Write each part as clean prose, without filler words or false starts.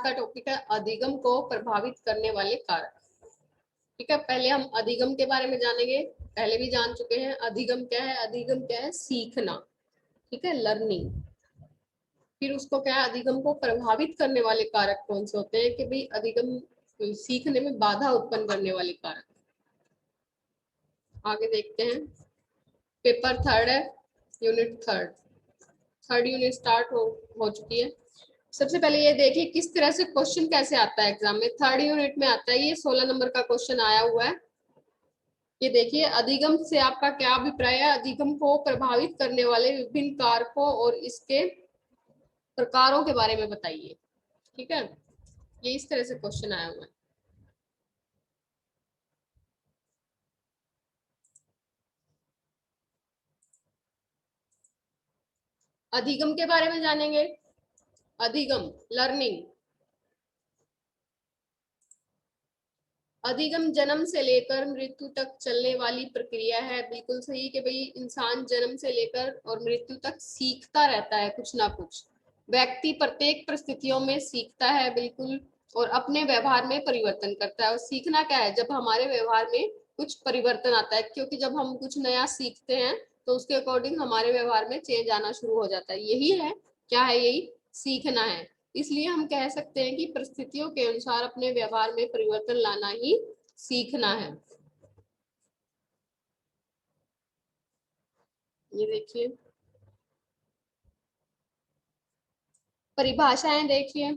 का टॉपिक है अधिगम को प्रभावित करने वाले कारक। ठीक है, पहले हम अधिगम के बारे में जानेंगे। पहले भी जान चुके हैं अधिगम क्या है। अधिगम क्या है? सीखना। ठीक है, लर्निंग। फिर उसको क्या है, अधिगम को प्रभावित करने वाले कारक कौन से होते हैं कि भाई अधिगम सीखने में बाधा उत्पन्न करने वाले कारक। आगे देखते हैं। पेपर थर्ड है, यूनिट थर्ड यूनिट स्टार्ट हो चुकी है। सबसे पहले ये देखिए किस तरह से क्वेश्चन कैसे आता है एग्जाम में। थर्ड यूनिट में आता है, ये 16 नंबर का क्वेश्चन आया हुआ है। ये देखिए, अधिगम से आपका क्या अभिप्राय है? अधिगम को प्रभावित करने वाले विभिन्न कारकों और इसके प्रकारों के बारे में बताइए। ठीक है, ये इस तरह से क्वेश्चन आया हुआ है। अधिगम के बारे में जानेंगे। अधिगम लर्निंग। अधिगम जन्म से लेकर मृत्यु तक चलने वाली प्रक्रिया है। बिल्कुल सही कि भाई इंसान जन्म से लेकर और मृत्यु तक सीखता रहता है कुछ ना कुछ। व्यक्ति प्रत्येक परिस्थितियों में सीखता है, बिल्कुल, और अपने व्यवहार में परिवर्तन करता है। और सीखना क्या है? जब हमारे व्यवहार में कुछ परिवर्तन आता है, क्योंकि जब हम कुछ नया सीखते हैं तो उसके अकॉर्डिंग हमारे व्यवहार में चेंज आना शुरू हो जाता है। यही है, क्या है? यही सीखना है। इसलिए हम कह सकते हैं कि परिस्थितियों के अनुसार अपने व्यवहार में परिवर्तन लाना ही सीखना है। ये देखिए परिभाषाएं देखिए।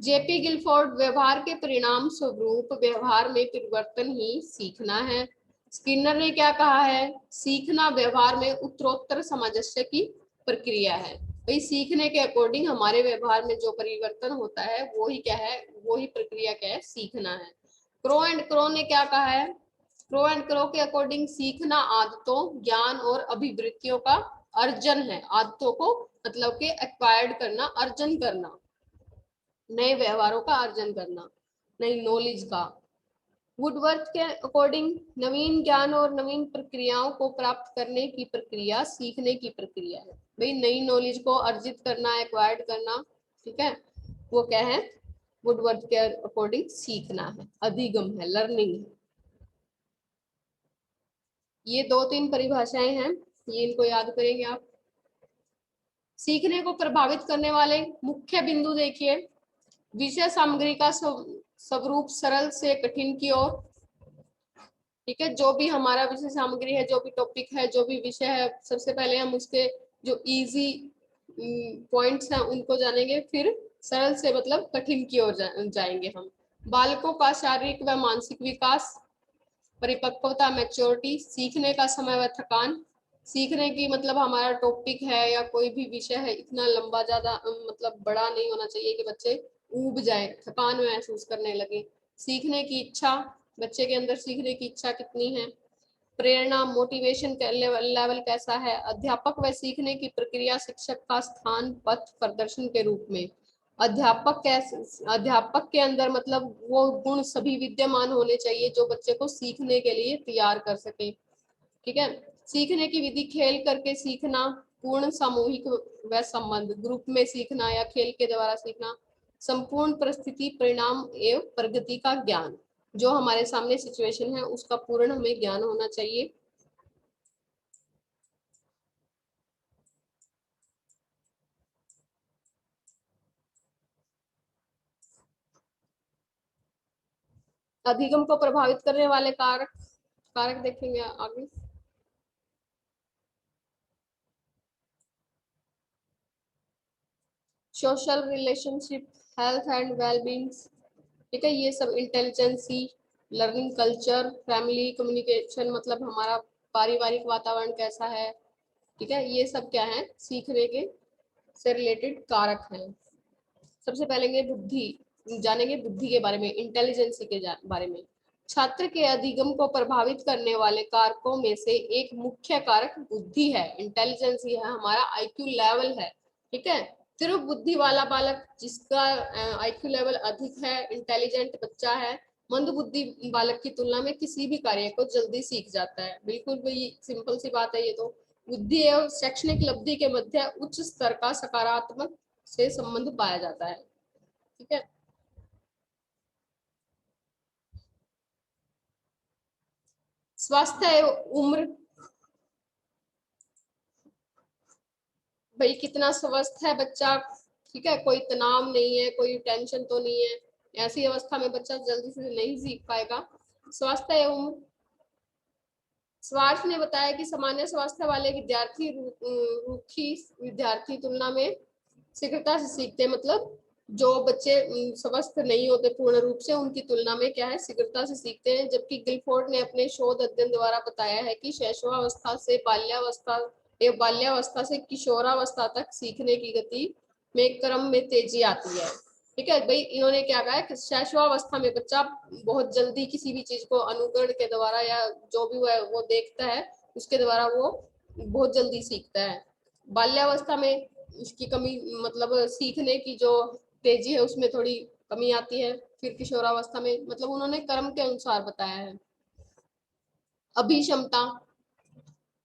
जेपी गिलफोर्ड, व्यवहार के परिणाम स्वरूप व्यवहार में परिवर्तन ही सीखना है। स्किनर ने क्या कहा है? सीखना व्यवहार में उत्तरोत्तर सामंजस्य की प्रक्रिया है। भाई सीखने के अकॉर्डिंग हमारे व्यवहार में जो परिवर्तन होता है वो ही क्या है? वो ही प्रक्रिया क्या है? सीखना है। क्रो एंड क्रो ने क्या कहा है? क्रो एंड क्रो के अकॉर्डिंग सीखना आदतों, ज्ञान और अभिवृत्तियों का अर्जन है। आदतों को मतलब के एक्वायर्ड करना, अर्जन करना, नए व्यवहारों का अर्जन करना, नई नॉलेज का। वुडवर्थ के अकॉर्डिंग नवीन ज्ञान और नवीन प्रक्रियाओं को प्राप्त करने की प्रक्रिया सीखने की प्रक्रिया है। भाई नई नॉलेज को अर्जित करना, एक्वायर्ड करना, ठीक है, वो क्या है? वुडवर्थ के अकॉर्डिंग सीखना है, अधिगम है, लर्निंग है। ये 2-3 परिभाषाएं हैं, ये इनको याद करेंगे आप। सीखने को प्रभावित करने वाले मुख्य बिंदु देखिए। विषय सामग्री का स्वरूप सरल से कठिन की ओर। ठीक है, जो भी हमारा विषय सामग्री है, जो भी टॉपिक है, जो भी विषय है, सबसे पहले हम उसके जो इजी पॉइंट्स हैं उनको जानेंगे, फिर सरल से मतलब कठिन की ओर जाएंगे हम। बालकों का शारीरिक व मानसिक विकास, परिपक्वता, मैच्योरिटी, सीखने का समय व थकान। सीखने की मतलब हमारा टॉपिक है या कोई भी विषय है, इतना लंबा ज्यादा मतलब बड़ा नहीं होना चाहिए कि बच्चे ऊब जाए, थकान महसूस करने लगे। सीखने की इच्छा, बच्चे के अंदर सीखने की इच्छा कितनी है। प्रेरणा, मोटिवेशन लेवल कैसा है। अध्यापक व सीखने की प्रक्रिया, शिक्षक का स्थान, पथ प्रदर्शन के रूप में। अध्यापक कैसे? अध्यापक के अंदर मतलब वो गुण सभी विद्यमान होने चाहिए जो बच्चे को सीखने के लिए तैयार कर सके। ठीक है, सीखने की विधि, खेल करके सीखना, पूर्ण सामूहिक व संबंध, ग्रुप में सीखना या खेल के द्वारा सीखना। संपूर्ण परिस्थिति, परिणाम एवं प्रगति का ज्ञान, जो हमारे सामने सिचुएशन है उसका पूर्ण हमें ज्ञान होना चाहिए। अधिगम को प्रभावित करने वाले कारक कारक देखेंगे आगे। Social relationship, health and wellbeing. ठीक है, ये सब intelligence, learning culture, family communication, मतलब हमारा पारिवारिक वातावरण कैसा है। ठीक है, ये सब क्या है? सीखने के से रिलेटेड कारक हैं। सबसे पहले बुद्धि जानेंगे, बुद्धि के बारे में, इंटेलिजेंसी के बारे में। छात्र के अधिगम को प्रभावित करने वाले कारकों में से एक मुख्य कारक बुद्धि है, इंटेलिजेंसी है, हमारा आईक्यू लेवल है। ठीक है, सिर्फ बुद्धि वाला बालक जिसका आईक्यू लेवल अधिक है, इंटेलिजेंट बच्चा है, मंद बुद्धि बालक की तुलना में किसी भी कार्य को जल्दी सीख जाता है। बिल्कुल भी सिंपल सी बात है ये तो। बुद्धि एवं शैक्षणिक उपलब्धि के मध्य उच्च स्तर का सकारात्मक से संबंध पाया जाता है। ठीक है, स्वास्थ्य एवं उम्र, भाई कितना स्वस्थ है बच्चा, ठीक है, कोई तनाव नहीं है, कोई टेंशन तो नहीं है, ऐसी अवस्था में बच्चा जल्दी से नहीं सीख पाएगा। स्वास्थ्य एवं उम्र, स्वार्थ ने बताया कि सामान्य स्वास्थ्य वाले विद्यार्थी रुखी विद्यार्थी तुलना में शीघ्रता से सीखते हैं, मतलब जो बच्चे स्वस्थ नहीं होते पूर्ण रूप से, उनकी तुलना में क्या है, शीघ्रता से सीखते हैं। जबकि गिलफोर्ड ने अपने शोध अध्ययन द्वारा बताया है कि शैशवावस्था से बाल्यावस्था से किशोरावस्था तक सीखने की गति में क्रम में तेजी आती है। ठीक है भाई, इन्होंने क्या कहा है कि शैशवावस्था में बच्चा बहुत जल्दी किसी भी चीज को अनुकरण के द्वारा या जो भी वो देखता है उसके द्वारा वो बहुत जल्दी सीखता है। बाल्यावस्था में इसकी कमी, मतलब सीखने की जो तेजी है उसमें थोड़ी कमी आती है। फिर किशोरावस्था में, मतलब उन्होंने क्रम के अनुसार बताया है। अभिक्षमता,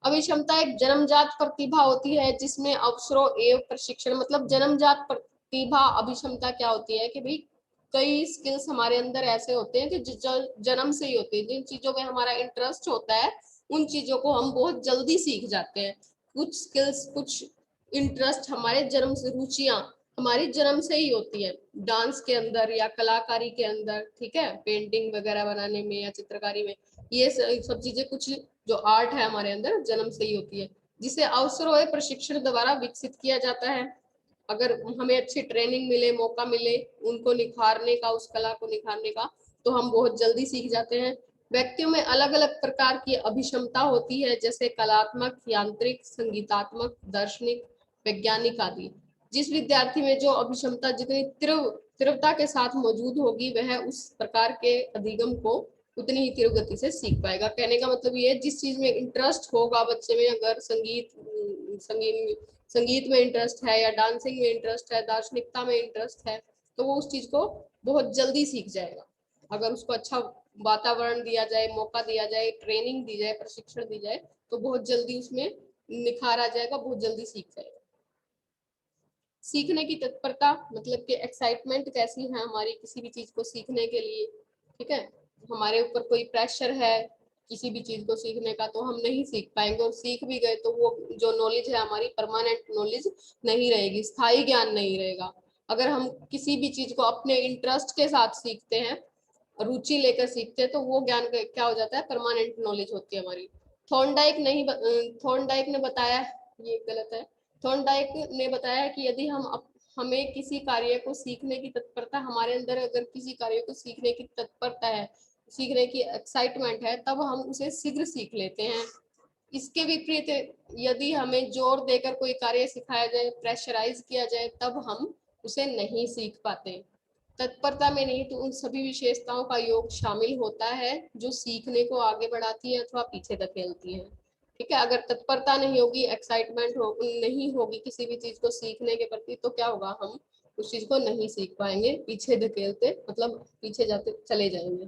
अभिक्षमता एक जन्मजात प्रतिभा होती है जिसमें अवसरों एवं प्रशिक्षण, मतलब जन्मजात प्रतिभा अभिक्षमता क्या होती है कि भाई कई स्किल्स हमारे अंदर ऐसे होते हैं कि जो जन्म से ही होते हैं, जिन चीजों में हमारा इंटरेस्ट होता है उन चीजों को हम बहुत जल्दी सीख जाते हैं। कुछ स्किल्स, कुछ इंटरेस्ट हमारे जन्म से, रुचियां हमारी जन्म से ही होती है, डांस के अंदर या कलाकारी के अंदर, ठीक है, पेंटिंग वगैरह बनाने में या चित्रकारी में, ये सब चीजें कुछ जो आर्ट है हमारे अंदर जन्म से ही होती है, जिसे अवसरों और प्रशिक्षण द्वारा विकसित किया जाता है। अगर हमें अच्छी ट्रेनिंग मिले, मौका मिले उनको निखारने का, उस कला को निखारने का, तो हम बहुत जल्दी सीख जाते हैं। व्यक्तियों में अलग अलग प्रकार की अभिक्षमता होती है, जैसे कलात्मक, यांत्रिक, संगीतात्मक, दार्शनिक, वैज्ञानिक आदि। जिस विद्यार्थी में जो अभिक्षमता जितनी तीव्रता के साथ मौजूद होगी, वह उस प्रकार के अधिगम को उतनी ही तीव्र गति से सीख पाएगा। कहने का मतलब ये है, जिस चीज में इंटरेस्ट होगा बच्चे में, अगर संगीत में इंटरेस्ट है या डांसिंग में इंटरेस्ट है, दार्शनिकता में इंटरेस्ट है, तो वो उस चीज को बहुत जल्दी सीख जाएगा। अगर उसको अच्छा वातावरण दिया जाए, मौका दिया जाए, ट्रेनिंग दी जाए, प्रशिक्षण दी जाए, तो बहुत जल्दी उसमें निखार आ जाएगा, बहुत जल्दी सीख जाएगा। सीखने की तत्परता, मतलब कि एक्साइटमेंट कैसी है हमारी किसी भी चीज को सीखने के लिए, ठीक है, हमारे ऊपर कोई प्रेशर है किसी भी चीज को सीखने का, तो हम नहीं सीख पाएंगे, और सीख भी गए तो वो जो नॉलेज है हमारी परमानेंट नॉलेज नहीं रहेगी, स्थायी ज्ञान नहीं रहेगा। अगर हम किसी भी चीज को अपने इंटरेस्ट के साथ सीखते हैं, रुचि लेकर सीखते हैं, तो वो ज्ञान क्या हो जाता है, परमानेंट नॉलेज होती है हमारी। थॉर्नडाइक ने बताया, ये गलत है, थॉर्नडाइक ने बताया कि यदि हमें किसी कार्य को सीखने की तत्परता, हमारे अंदर अगर किसी कार्य को सीखने की तत्परता है, सीखने की एक्साइटमेंट है, तब हम उसे शीघ्र सीख लेते हैं। इसके विपरीत यदि हमें जोर देकर कोई कार्य सिखाया जाए, प्रेशराइज किया जाए, तब हम उसे नहीं सीख पाते। तत्परता में नहीं तो उन सभी विशेषताओं का योग शामिल होता है जो सीखने को आगे बढ़ाती है अथवा पीछे धकेलती है। ठीक है, अगर तत्परता नहीं होगी, एक्साइटमेंट नहीं होगी किसी भी चीज को सीखने के प्रति, तो क्या होगा, हम उस चीज को नहीं सीख पाएंगे, पीछे धकेलते, मतलब पीछे जाते चले जाएंगे,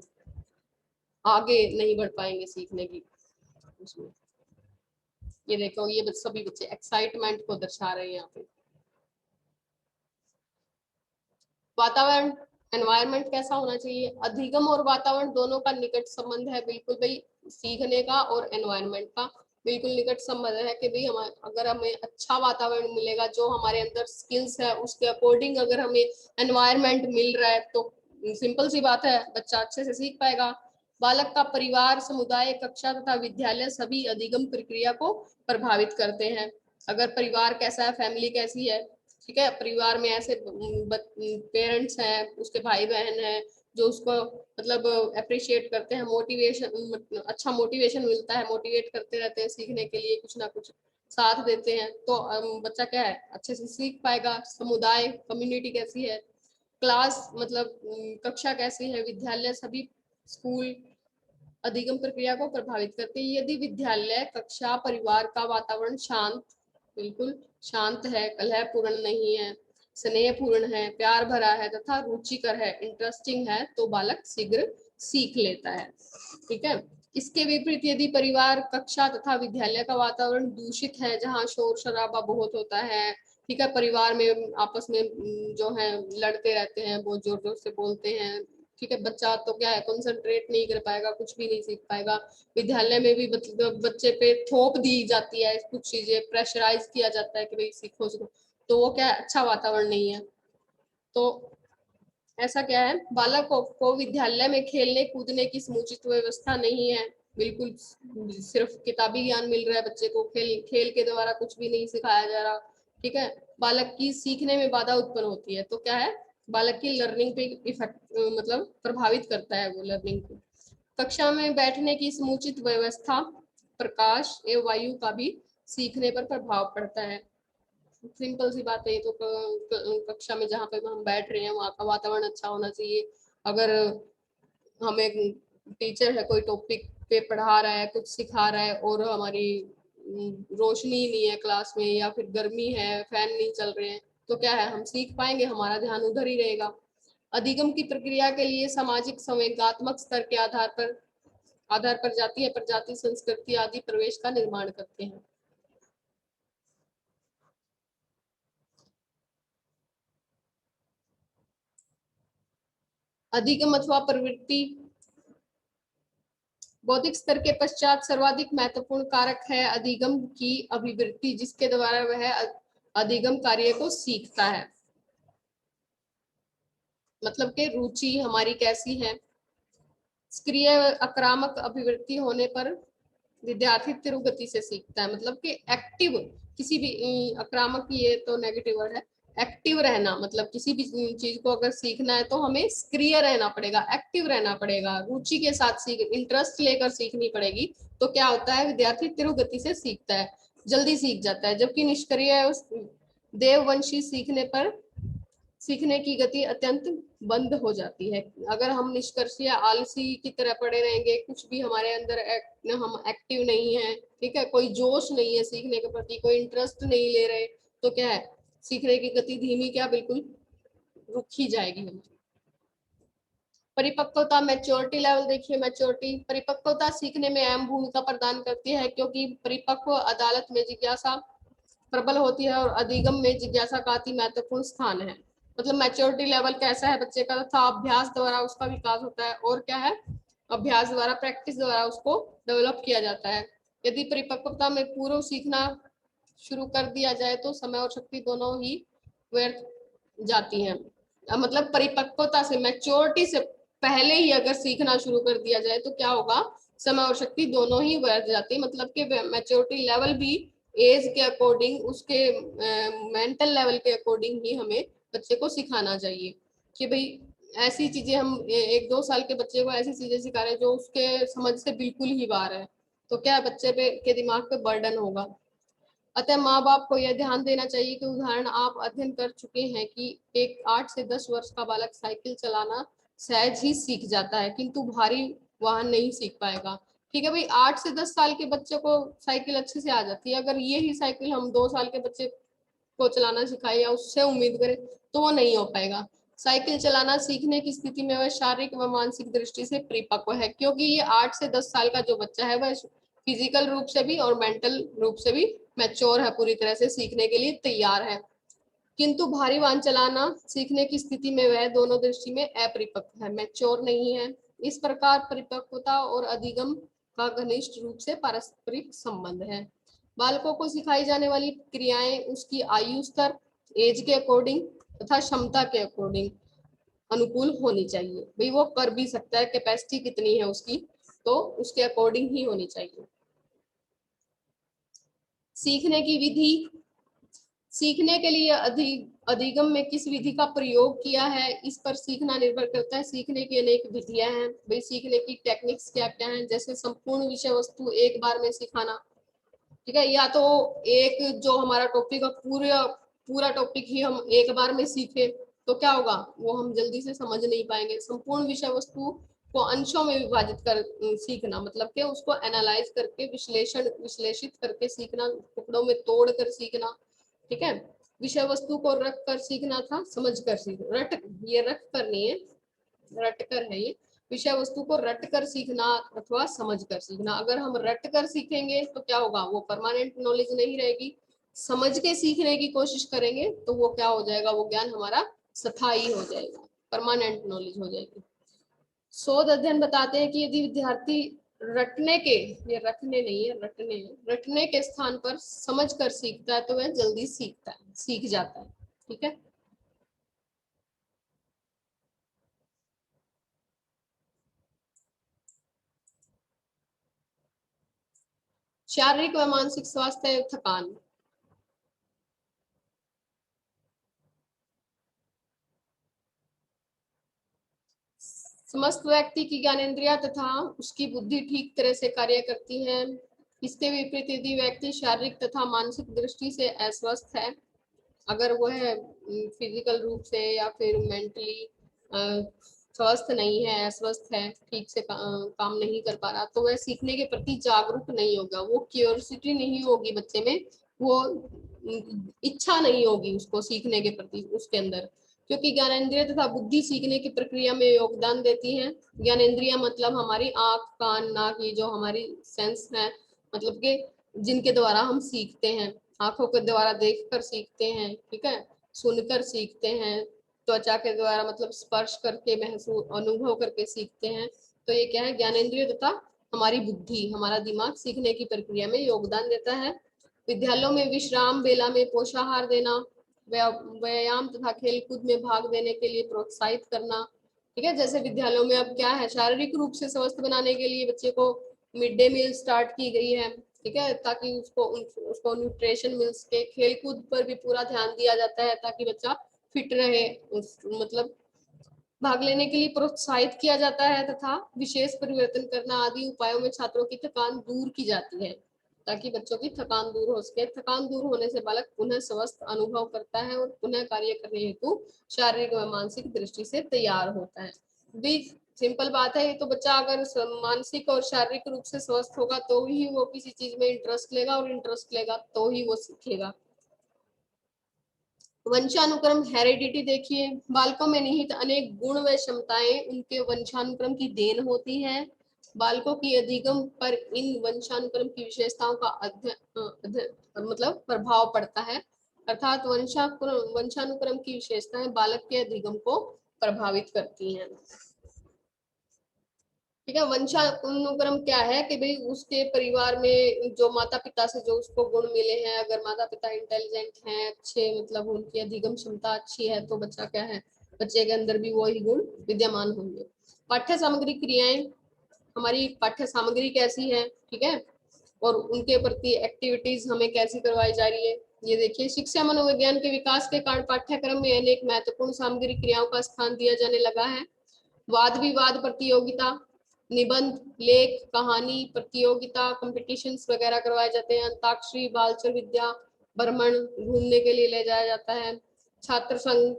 आगे नहीं बढ़ पाएंगे सीखने की उसमें। ये देखो, ये सभी बच्चे एक्साइटमेंट को दर्शा रहे हैं यहाँ पे। वातावरण, एनवायरनमेंट कैसा होना चाहिए, अधिगम और वातावरण दोनों का निकट संबंध है, बिल्कुल भाई, सीखने का और एनवायरनमेंट का बिल्कुल निकट संबंध है कि भाई हम अगर हमें अच्छा वातावरण मिलेगा, जो हमारे अंदर स्किल्स है उसके अकॉर्डिंग अगर हमें एनवायरनमेंट मिल रहा है, तो सिंपल सी बात है, बच्चा अच्छे से सीख पाएगा। बालक का परिवार, समुदाय, कक्षा तथा विद्यालय सभी अधिगम प्रक्रिया को प्रभावित करते हैं। अगर परिवार कैसा है, फैमिली कैसी है, ठीक है, परिवार में ऐसे पेरेंट्स हैं, उसके भाई बहन हैं जो उसको मतलब अप्रिशिएट करते हैं, मोटिवेशन, अच्छा मोटिवेशन मिलता है, मोटिवेट करते रहते हैं सीखने के लिए, कुछ ना कुछ साथ देते हैं, तो बच्चा क्या है, अच्छे से सीख पाएगा। समुदाय, कम्युनिटी कैसी है, क्लास मतलब कक्षा कैसी है, विद्यालय, सभी स्कूल अधिगम प्रक्रिया को प्रभावित करते हैं। यदि विद्यालय, कक्षा, परिवार का वातावरण शांत, बिल्कुल शांत है, कलहपूर्ण नहीं है, स्नेहपूर्ण है, प्यार भरा है तथा रुचिकर है, इंटरेस्टिंग है, तो बालक शीघ्र सीख लेता है। ठीक है, इसके विपरीत यदि परिवार, कक्षा तथा विद्यालय का वातावरण दूषित है, जहाँ शोर शराबा बहुत होता है, ठीक है, परिवार में आपस में जो है लड़ते रहते हैं, बहुत जोर जोर से बोलते हैं, ठीक है, बच्चा तो क्या है, कंसंट्रेट नहीं कर पाएगा, कुछ भी नहीं सीख पाएगा। विद्यालय में भी मतलब बच्चे पे थोप दी जाती है कुछ चीजें, प्रेशराइज किया जाता है कि भाई सीखो सीखो, तो वो क्या है, अच्छा वातावरण नहीं है। तो ऐसा क्या है, बालकों को विद्यालय में खेलने कूदने की समुचित व्यवस्था नहीं है, बिल्कुल सिर्फ किताबी ज्ञान मिल रहा है बच्चे को, खेल खेल के द्वारा कुछ भी नहीं सिखाया जा रहा। ठीक है, बालक की सीखने में बाधा उत्पन्न होती है, तो क्या है, बालक की लर्निंग पे इफेक्ट मतलब प्रभावित करता है वो लर्निंग को। कक्षा में बैठने की समुचित व्यवस्था, प्रकाश एवं वायु का भी सीखने पर प्रभाव पड़ता है। सिंपल सी बात है ये तो, कक्षा में जहाँ पे हम बैठ रहे हैं वहाँ का वातावरण अच्छा होना चाहिए। अगर हमें टीचर है कोई टॉपिक पे पढ़ा रहा है, कुछ सिखा रहा है, और हमारी रोशनी नहीं है क्लास में, या फिर गर्मी है, फैन नहीं चल रहे हैं, तो क्या है, हम सीख पाएंगे, हमारा ध्यान उधर ही रहेगा। अधिगम की प्रक्रिया के लिए सामाजिक संवेगात्मक स्तर के आधार पर जाति या प्रजाति, संस्कृति आदि प्रवेश का निर्माण करते हैं। अधिगम अथवा प्रवृत्ति बौद्धिक स्तर के पश्चात सर्वाधिक महत्वपूर्ण कारक है अधिगम की अभिवृत्ति, जिसके द्वारा वह अधिगम कार्य को सीखता है। मतलब कि रुचि हमारी कैसी है। सक्रिय आक्रामक अभिवृत्ति होने पर विद्यार्थी तीव्र गति से सीखता है, मतलब कि एक्टिव, किसी भी आक्रामक, ये तो नेगेटिव वर्ड है, एक्टिव रहना, मतलब किसी भी चीज को अगर सीखना है तो हमें सक्रिय रहना पड़ेगा, एक्टिव रहना पड़ेगा, रुचि के साथ सीख, इंटरेस्ट लेकर सीखनी पड़ेगी। तो क्या होता है, विद्यार्थी तीव्र गति से सीखता है, जल्दी सीख जाता है। जबकि निष्क्रिय देववंशी सीखने की गति अत्यंत बंद हो जाती है। अगर हम निष्कर्ष या आलसी की तरह पड़े रहेंगे, कुछ भी हमारे अंदर हम एक्टिव नहीं है, ठीक है, कोई जोश नहीं है सीखने के प्रति, कोई इंटरेस्ट नहीं ले रहे, तो क्या है, सीखने की गति धीमी, क्या बिल्कुल रुक ही जाएगी हमारी। परिपक्वता, मैच्योरिटी लेवल देखिए, मैच्योरिटी परिपक्वता सीखने में अहम भूमिका प्रदान करती है, क्योंकि परिपक्व अदालत में जिज्ञासा प्रबल होती है और अधिगम में जिज्ञासा का अति महत्वपूर्ण स्थान है। मतलब मैच्योरिटी लेवल कैसा है बच्चे का, तथा अभ्यास द्वारा उसका विकास होता है, और क्या है, अभ्यास द्वारा, प्रैक्टिस द्वारा उसको डेवलप किया जाता है। यदि परिपक्वता में पूर्व सीखना शुरू कर दिया जाए तो समय और शक्ति दोनों ही व्यर्थ जाती हैं। मतलब परिपक्वता से, मैच्योरिटी से पहले ही अगर सीखना शुरू कर दिया जाए तो क्या होगा, समय और शक्ति दोनों ही व्यर्थ जाती है। मतलब कि मैच्योरिटी लेवल भी एज के अकॉर्डिंग, उसके मेंटल लेवल के अकॉर्डिंग ही हमें बच्चे को सिखाना चाहिए, कि भाई ऐसी चीजें हम 1-2 साल के बच्चे को ऐसी चीजें सिखा रहे हैं जो उसके समझ से बिल्कुल ही बाहर है, तो क्या बच्चे पे के दिमाग पे बर्डन होगा। अतः माँ बाप को यह ध्यान देना चाहिए कि उदाहरण आप अध्ययन कर चुके हैं कि एक 8 से 10 वर्ष का बालक साइकिल चलाना सहज ही सीख जाता है, किंतु भारी वाहन नहीं सीख पाएगा। ठीक है भाई, 8 से 10 साल के बच्चे को साइकिल अच्छे से आ जाती है, अगर ये ही साइकिल हम 2 साल के बच्चे को चलाना सिखाए या उससे उम्मीद करें तो वो नहीं हो पाएगा। साइकिल चलाना सीखने की स्थिति में वह शारीरिक व मानसिक दृष्टि से परिपक्व है, क्योंकि ये 8 से 10 साल का जो बच्चा है वह फिजिकल रूप से भी और मेंटल रूप से भी मैच्योर है, पूरी तरह से सीखने के लिए तैयार है। किंतु भारी वाहन चलाना सीखने की स्थिति में वह दोनों दृष्टि में अपरिपक्व है, मैच्योर नहीं है। इस प्रकार परिपक्वता और अधिगम का घनिष्ठ रूप से पारस्परिक संबंध है। बालकों को सिखाई जाने वाली क्रियाएं उसकी आयु स्तर, एज के अकॉर्डिंग तथा क्षमता के अकॉर्डिंग अनुकूल होनी चाहिए। भाई वो कर भी सकता है, कैपेसिटी कितनी है उसकी, तो उसके अकॉर्डिंग ही होनी चाहिए। सीखने की विधि, सीखने के लिए अधिगम में किस विधि का प्रयोग किया है, इस पर सीखना निर्भर करता है। सीखने की अनेक विधियां हैं, भाई सीखने की टेक्निक्स क्या क्या हैं, जैसे संपूर्ण विषय वस्तु एक बार में सिखाना, ठीक है, या तो एक जो हमारा टॉपिक है पूरा पूरा टॉपिक ही हम एक बार में सीखे तो क्या होगा, वो हम जल्दी से समझ नहीं पाएंगे। संपूर्ण विषय वस्तु को अंशों में विभाजित कर सीखना, मतलब कि उसको एनालाइज करके विश्लेषित करके सीखना, टुकड़ों में तोड़ कर सीखना। ठीक है, विषय वस्तु को रख कर सीखना था, समझ कर सीखना, ये रख कर नहीं है, रट कर है ये। विषय वस्तु को रट कर सीखना अथवा समझ कर सीखना। अगर हम रट कर सीखेंगे तो क्या होगा, वो परमानेंट नॉलेज नहीं रहेगी। समझ के सीखने की कोशिश करेंगे तो वो क्या हो जाएगा, वो ज्ञान हमारा स्थायी हो जाएगा, परमानेंट नॉलेज हो जाएगी। शोध अध्ययन बताते हैं कि यदि विद्यार्थी रटने के, ये रटने नहीं है, रटने रटने के स्थान पर समझ कर सीखता है तो वह जल्दी सीख जाता है। ठीक है, शारीरिक व मानसिक स्वास्थ्य थकान। समस्त व्यक्ति की ज्ञानेंद्रिया तथा उसकी बुद्धि ठीक तरह से कार्य करती है। इसके विपरीत यदि व्यक्ति शारीरिक तथा मानसिक दृष्टि से अस्वस्थ है, अगर वह फिजिकल रूप से या फिर मेंटली स्वस्थ नहीं है, अस्वस्थ है, ठीक से काम नहीं कर पा रहा, तो वह सीखने के प्रति जागरूक नहीं होगा, वो क्यूरियोसिटी नहीं होगी बच्चे में, वो इच्छा नहीं होगी उसको सीखने के प्रति उसके अंदर, क्योंकि ज्ञानेंद्रिय तथा बुद्धि सीखने की प्रक्रिया में योगदान देती है। ज्ञानेंद्रिय मतलब हमारी आंख, कान, नाक, ये जो हमारी सेंस है, मतलब के जिनके द्वारा हम सीखते हैं, आंखों के द्वारा देखकर सीखते हैं, ठीक है, सुनकर सीखते हैं, त्वचा के द्वारा मतलब स्पर्श करके, महसूस, अनुभव करके सीखते हैं। तो ये क्या है, ज्ञानेंद्रिय तथा हमारी बुद्धि, हमारा दिमाग सीखने की प्रक्रिया में योगदान देता है। विद्यालयों में विश्राम बेला में पोषाहार देना, व्यायाम तथा खेलकूद में भाग देने के लिए प्रोत्साहित करना। ठीक है, जैसे विद्यालयों में अब क्या है, शारीरिक रूप से स्वस्थ बनाने के लिए बच्चे को मिड डे मील स्टार्ट की गई है, ठीक है, ताकि उसको न्यूट्रिशन मिल सके। खेलकूद पर भी पूरा ध्यान दिया जाता है ताकि बच्चा फिट रहे, मतलब भाग लेने के लिए प्रोत्साहित किया जाता है, तथा विशेष परिवर्तन करना आदि उपायों में छात्रों की थकान दूर की जाती है, ताकि बच्चों की थकान दूर हो सके। थकान दूर होने से बालक पुनः स्वस्थ अनुभव करता है और पुनः कार्य करने हेतु शारीरिक व मानसिक दृष्टि से तैयार होता है। भी सिंपल बात है, ये तो बच्चा अगर मानसिक और शारीरिक रूप से स्वस्थ होगा तो ही वो किसी चीज में इंटरेस्ट लेगा, और इंटरेस्ट लेगा तो ही वो सीखेगा। वंशानुक्रम, हेरिडिटी देखिए, बालकों में निहित अनेक गुण व क्षमताएं उनके वंशानुक्रम की देन होती हैं। बालकों की अधिगम पर इन वंशानुक्रम की विशेषताओं का मतलब प्रभाव पड़ता है, अर्थात वंशानुक्रम की विशेषताएं बालक के अधिगम को प्रभावित करती हैं। ठीक है, वंशानुक्रम क्या है कि भाई उसके परिवार में जो माता पिता से जो उसको गुण मिले हैं, अगर माता पिता इंटेलिजेंट हैं, अच्छे, मतलब उनकी अधिगम क्षमता अच्छी है, तो बच्चा क्या है, बच्चे के अंदर भी वही गुण विद्यमान होंगे। पाठ्य सामग्री क्रियाएं, हमारी पाठ्य सामग्री कैसी है, ठीक है, और उनके प्रति एक्टिविटीज हमें कैसी करवाई जा रही है, ये देखिए। शिक्षा मनोविज्ञान के विकास के कारण पाठ्यक्रम में अनेक महत्वपूर्ण सामग्री क्रियाओं का स्थान दिया जाने लगा है। वाद विवाद प्रतियोगिता, निबंध, लेख, कहानी प्रतियोगिता, कंपटीशंस वगैरह करवाए जाते हैं। अंताक्षरी, बालचर विद्या, भ्रमण, घूमने के लिए ले जाया जाता है। छात्र संघ,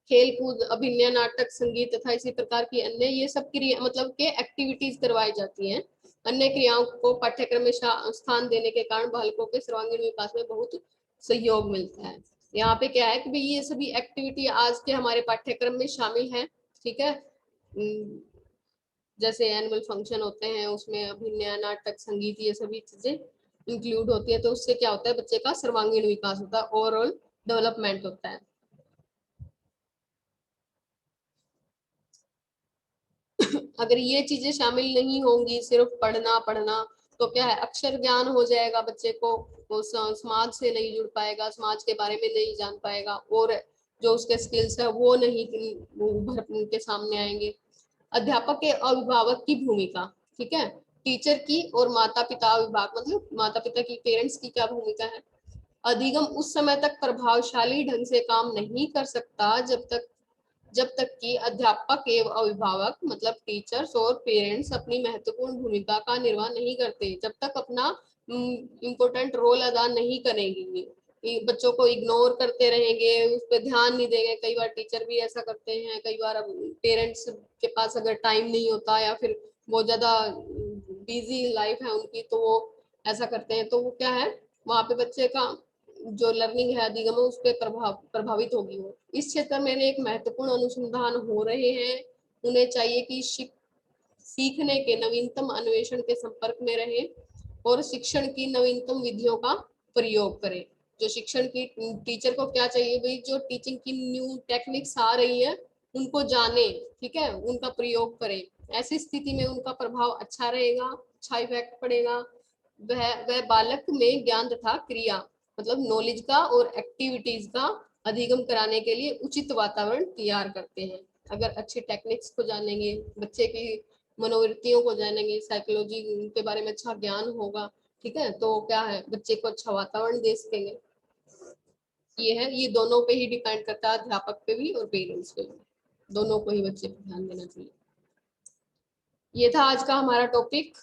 खेल कूद, अभिनय, नाटक, संगीत तथा इसी प्रकार की अन्य, ये सब क्रिया मतलब के एक्टिविटीज करवाई जाती हैं। अन्य क्रियाओं को पाठ्यक्रम में स्थान देने के कारण बालकों के सर्वांगीण विकास में बहुत सहयोग मिलता है। यहाँ पे क्या है कि भाई ये सभी एक्टिविटी आज के हमारे पाठ्यक्रम में शामिल है, ठीक है। जैसे एनुअल फंक्शन होते हैं, उसमें अभिनय, नाटक, संगीत, ये सभी चीजें इंक्लूड होती है, तो उससे क्या होता है, बच्चे का सर्वांगीण विकास होता है, ओवरऑल डेवलपमेंट होता है। अगर ये चीजें शामिल नहीं होंगी, सिर्फ पढ़ना पढ़ना, तो क्या है, अक्षर ज्ञान हो जाएगा बच्चे को, वो समाज से नहीं जुड़ पाएगा, समाज के बारे में नहीं जान पाएगा, और जो उसके स्किल्स है वो नहीं उभर के सामने आएंगे। अध्यापक के अभिभावक की भूमिका, ठीक है, टीचर की और माता पिता, अभिभावक मतलब माता पिता की, पेरेंट्स की क्या भूमिका है। अधिगम उस समय तक प्रभावशाली ढंग से काम नहीं कर सकता जब तक कि अध्यापक एवं अभिभावक मतलब टीचर्स और पेरेंट्स अपनी महत्वपूर्ण भूमिका का निर्वाह नहीं करते, जब तक अपना इम्पोर्टेंट रोल अदा नहीं करेंगे, बच्चों को इग्नोर करते रहेंगे, उस पर ध्यान नहीं देंगे। कई बार टीचर भी ऐसा करते हैं, कई बार पेरेंट्स के पास अगर टाइम नहीं होता या फिर बहुत ज्यादा बिजी लाइफ है उनकी, तो वो ऐसा करते हैं, तो वो क्या है, वहां पे बच्चे का जो लर्निंग है, अधिगम है, उस पर प्रभावित होगी वो। इस क्षेत्र में एक महत्वपूर्ण अनुसंधान हो रहे हैं, उन्हें चाहिए कि सीखने के नवीनतम अन्वेषण के संपर्क में रहे और शिक्षण की नवीनतम विधियों का प्रयोग करें। जो शिक्षण की टीचर को क्या चाहिए भाई, जो टीचिंग की न्यू टेक्निक्स आ रही है उनको जाने, ठीक है, उनका प्रयोग करें। ऐसी स्थिति में उनका प्रभाव अच्छा रहेगा, अच्छा इफेक्ट पड़ेगा। वह बालक में ज्ञान तथा क्रिया मतलब नॉलेज का और एक्टिविटीज का अधिगम कराने के लिए उचित वातावरण तैयार करते हैं। अगर अच्छे टेक्निक्स को जानेंगे, बच्चे की मनोवृत्तियों को जानेंगे, साइकोलॉजी के बारे में अच्छा ज्ञान होगा, ठीक है, तो क्या है, बच्चे को अच्छा वातावरण दे सकेंगे। ये है, ये दोनों पे ही डिपेंड करता है, अध्यापक पे भी और पेरेंट्स पे भी, दोनों को ही बच्चे पे ध्यान देना चाहिए। ये था आज का हमारा टॉपिक।